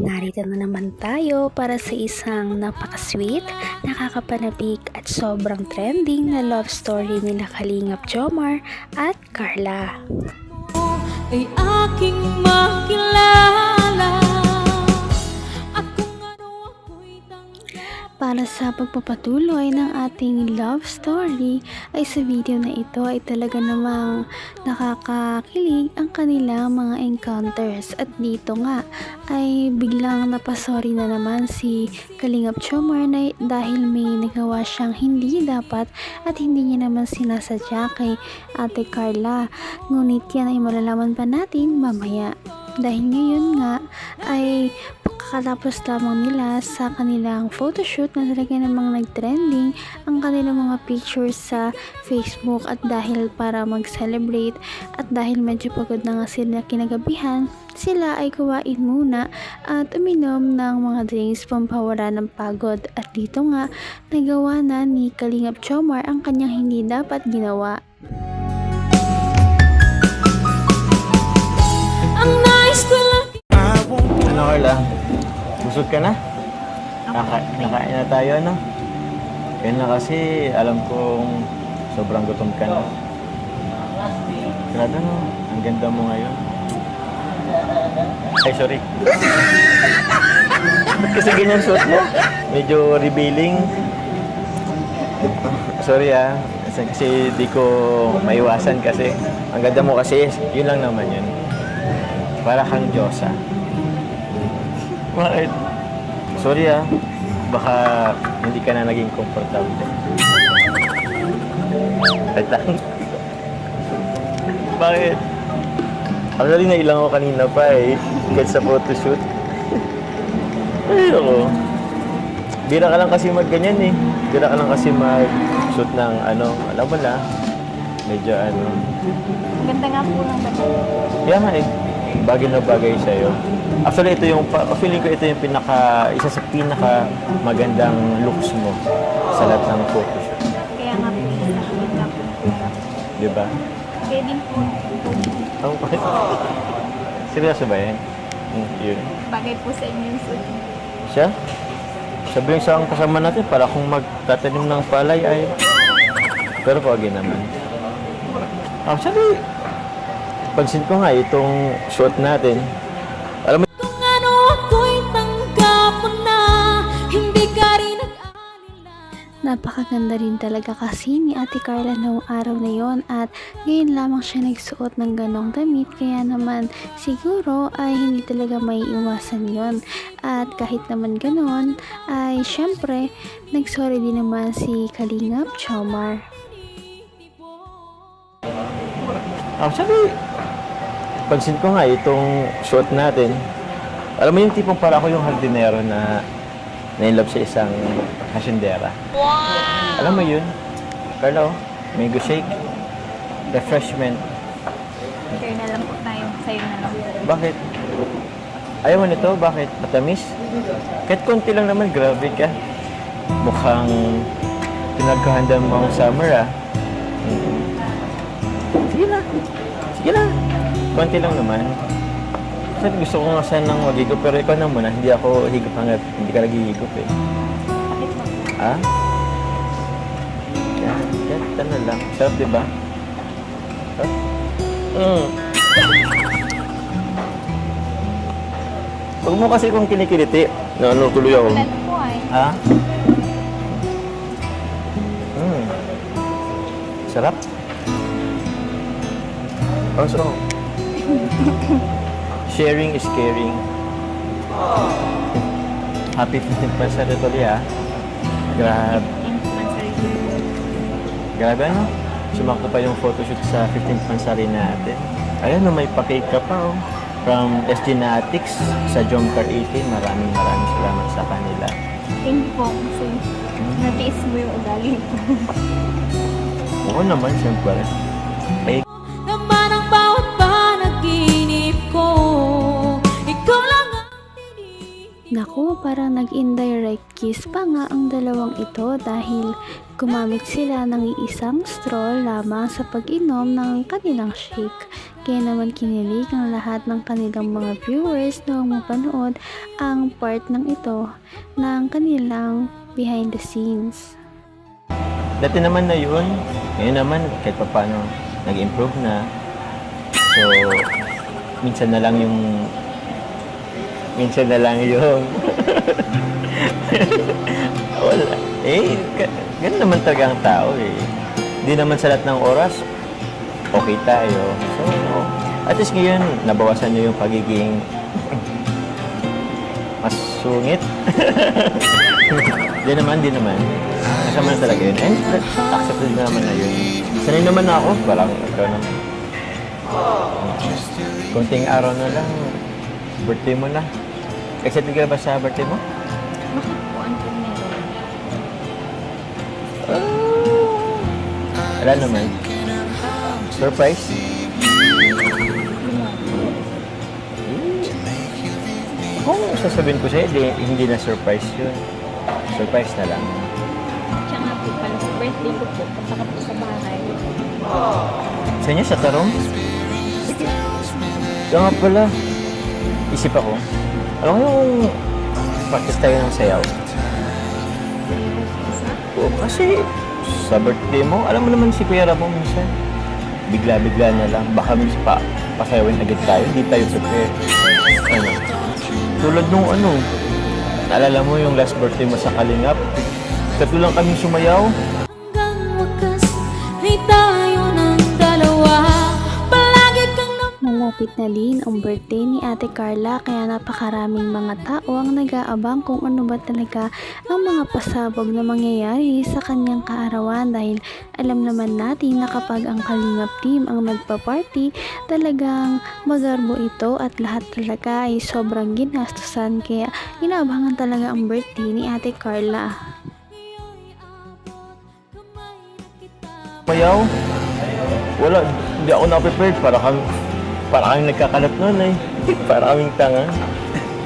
narito na naman tayo para sa isang napaka-sweet, nakakapanabik at sobrang trending na love story nila Kalingap Jomar at Carla. Ay aking makilala at kung ano ako'y Para sa pagpapatuloy ng ating love story ay sa video na ito ay talaga namang nakakakilig ang kanilang mga encounters, at dito nga ay biglang napasorry na naman si Kalingap Jomar na dahil may nagawa siyang hindi dapat at hindi niya naman sinasadya kay Ate Carla. Ngunit yan ay malalaman pa natin mamaya, dahil ngayon nga ay kakatapos lamang nila sa kanilang photoshoot na talaga namang nag-trending ang kanilang mga pictures sa Facebook, at dahil para mag-celebrate at dahil medyo pagod na nga sila kinagabihan, sila ay kuwain muna at uminom ng mga drinks pampawala ng pagod, at dito nga nagawa na ni Kalingap Jomar ang kanyang hindi dapat ginawa. ang nais ko lang. Ano, Carla? Busog ka na? Nakain na tayo, ano? Kaya na kasi alam kong sobrang gutom ka na. Grabe, no? Ang ganda mo ngayon. Ay, sorry. Ba't kasi ganyan suot mo? Medyo revealing. Sorry, ah. Kasi di ko maiwasan kasi. Ang ganda mo kasi, yun lang naman yun. Para kang Diyosa. Bakit? Sorry, ah. Baka hindi ka na naging komportable. Tatang. Bakit? Actually, nailang ako kanina pa eh. Kahit sa photoshoot. Ay, ako. Bira ka lang kasi mag-ganyan eh. Bira ka lang kasi mag-shoot ng ano. Alam mo na. Medyo ano. Ganda nga po ng bata. Kaya nga eh. Bagay na bagay sa'yo. Actually, ito yung, feeling ko ito yung isa sa pinaka magandang looks mo sa lahat ng photoshoot. Kaya nga po ganda po. Diba? Kaya din po. Oh, seryoso ba yan? Yun. Bagay po sa inyo yung suit. Siya? Sabi yung sa kasama natin, para kung magtatanim ng palay ay... Pero pagi naman. Actually, pansin ko nga itong suot natin. Alam mo, Kung ano ako'y tanggap mo na, hindi ka rin nag-alala. Napakaganda rin talaga kasi ni Ate Carla noong araw na yon, at ngayon lamang siya nagsuot ng ganong damit, kaya naman siguro ay hindi talaga may iwasan yon. At kahit naman ganon ay syempre nagsorry din naman si Kalingap Jomar. actually, pansin ko nga itong suot natin. Alam mo yung tipong para ako yung hardinero na na-inlove sa isang hasyendera. Wow! Alam mo yun? Carlo, mango shake, refreshment. Share na lang po tayo. Sa'yo na lang. Bakit? Ayaw mo nito? Bakit? Matamis? Kahit konti lang naman, grabe ka. Mukhang pinagkahanda mo ang summer, ah. Sige na. Sige na. Konti lang naman. Kasi gusto ko nga sanang mag-higop, pero ikaw na muna. Hindi ako higop hanggat hindi ka nag-higop eh. Bakit mo? Ah? Yan, na lang. Sarap, diba? Huh? Huwag mo kasi kung kinikiliti. Ano, tuloy ako. Wala na po ay. Ha? Sarap. Oh, so. Sharing is caring. Happy 15th anniversary tuloy, ha? Grabe. Grabe, ano? Sumakto pa yung photoshoot sa 15th anniversary natin. Ayan, no, may pa-cake ka pa, oh. From SG Natics sa Jomcar 18. Maraming salamat sa kanila. Thank you po kasi natiis mo yung ugali ko. Oo naman, siyempre. Ay, Naman ang bawat panaginip ko, ikaw lang ang tinitip. Naku, parang nag-indirect kiss pa nga ang dalawang ito, dahil gumamit sila ng iisang straw lamang sa pag-inom ng kanilang shake. Kaya naman kinilig ang lahat ng kanilang mga viewers noong mapanood ang part ng ito ng kanilang behind the scenes. Dati naman na yun, ngayon naman kahit pa paano nag-improve na. So, minsan na lang yung wala. Ganun naman talaga ang tao eh. Hindi naman sa lahat ng oras, okay tayo. So, at least ngayon, nabawasan nyo yung pagiging mas sungit. Di naman. Kasama na talaga yun. And accepted na naman na yun. Sanay naman na ako. Walang ikaw naman. Konting araw na lang, birthday mo na. Excited ka ba sa birthday mo? Bakit po ang meron? Wala naman. Surprise? Kung sasabihin ko sa'yo, hindi na surprise yun. Surprise na lang. Siya nga po pala sa birthday ko po, punta ka po sa bahay. Sa inyo, sa Tarong? Ito nga pala. Isip ako. Alam mo yung practice tayo ng sayaw? Oo, kasi sa birthday mo, alam mo naman si Kuya Ramo minsan. Bigla-bigla na lang. Baka minsan pasayawin agad tayo. Hindi tayo prepare. Ano? Tulad nung naalala mo yung last birthday mo sa Kalingap? Tatlo lang kaming sumayaw. Hanggang wakas ay tayo ng dalawa. Palagi kang Malapit na din ang birthday ni Ate Carla kaya napakaraming mga tao ang nag-aabang kung ano ba talaga ang mga pasabog na mangyayari sa kanyang kaarawan dahil alam naman natin na kapag ang Kalingap team ang nagpa-party, talagang magarbo ito at lahat talaga ay sobrang ginastusan kaya inaabangan talaga ang birthday ni Ate Carla. Sumayaw? Wala. Hindi ako na-prepared. Para kaming nagkakalap noon eh. Para kaming tanga.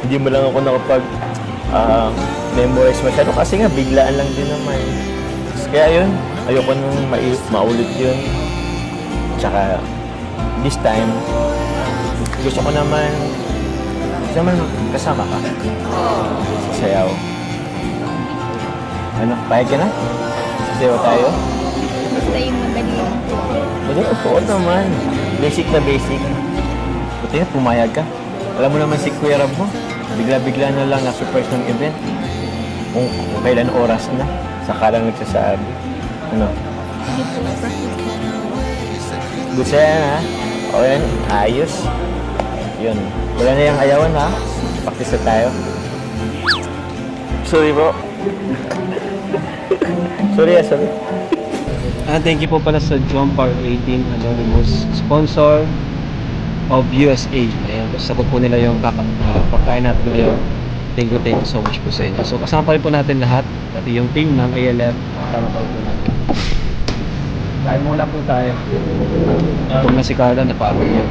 Hindi mo lang ako nakapag memorize masyado kasi nga biglaan lang din naman. Kaya yun, ayoko nang maulit yun. Tsaka, this time, gusto ko naman kasama ka. Sa sayaw. Ano, payag ka na? Sasayaw tayo? basta yung madali lang po. Madali, oo naman. Basic na basic. Buti na, pumayag ka. Alam mo naman si Kuya Rab mo, bigla-bigla na lang na-surprise ng event. Kung kailan oras na, saka lang nagsasabi. Ano? Sige po, practice na lang. Gusto yan ha? O yan, ayos. Yun. Wala na yung ayawan ha? Practice na tayo. Sorry po. sorry. Thank you po pala sa John Power 18 Anonymous sponsor of USA. Ayan, sabot po nila yung pagkain natin ngayon. Thank you so much po sa inyo. So kasama pa rin po natin lahat, pati yung team ng ALF. Kasama pa rin po natin. Kain muna po tayo. Kung na si Carla, napagod niya.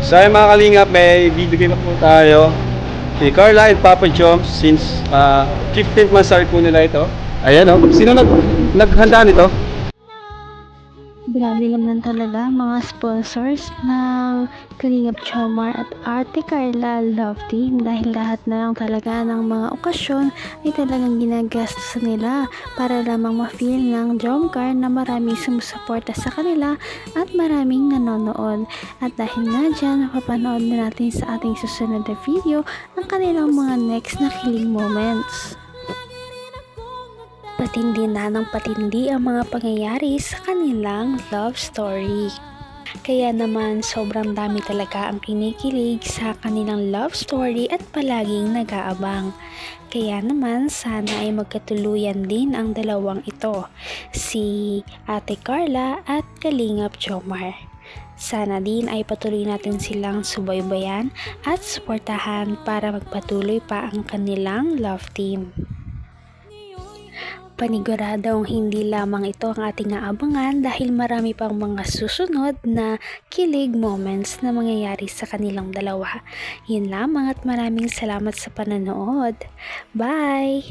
So ayun mga kalingap, may bibigay na po tayo kay Carla and Papa Joms since 15th monthsary po nila ito. Ayan o, sino naghanda nito? Grabe naman talaga mga sponsors ng Kalingap Jomar at Ate Carla Love Team dahil lahat na lang talaga ng mga okasyon ay talagang ginagastos nila para lamang ma-feel ng Jomcar na maraming sumusuporta sa kanila at maraming nanonood. At dahil nga dyan, mapapanood na natin sa ating susunod na video ang kanilang mga next na kilig moments. Patindi na ng patindi ang mga pangyayari sa kanilang love story. Kaya naman sobrang dami talaga ang kinikilig sa kanilang love story at palaging nag-aabang. Kaya naman sana ay magkatuluyan din ang dalawang ito, si Ate Carla at Kalingap Jomar. Sana din ay patuloy natin silang subaybayan at suportahan para magpatuloy pa ang kanilang love team. Paniguradong hindi lamang ito ang ating aabangan dahil marami pang mga susunod na kilig moments na mangyayari sa kanilang dalawa. Yun lamang at maraming salamat sa panonood. Bye!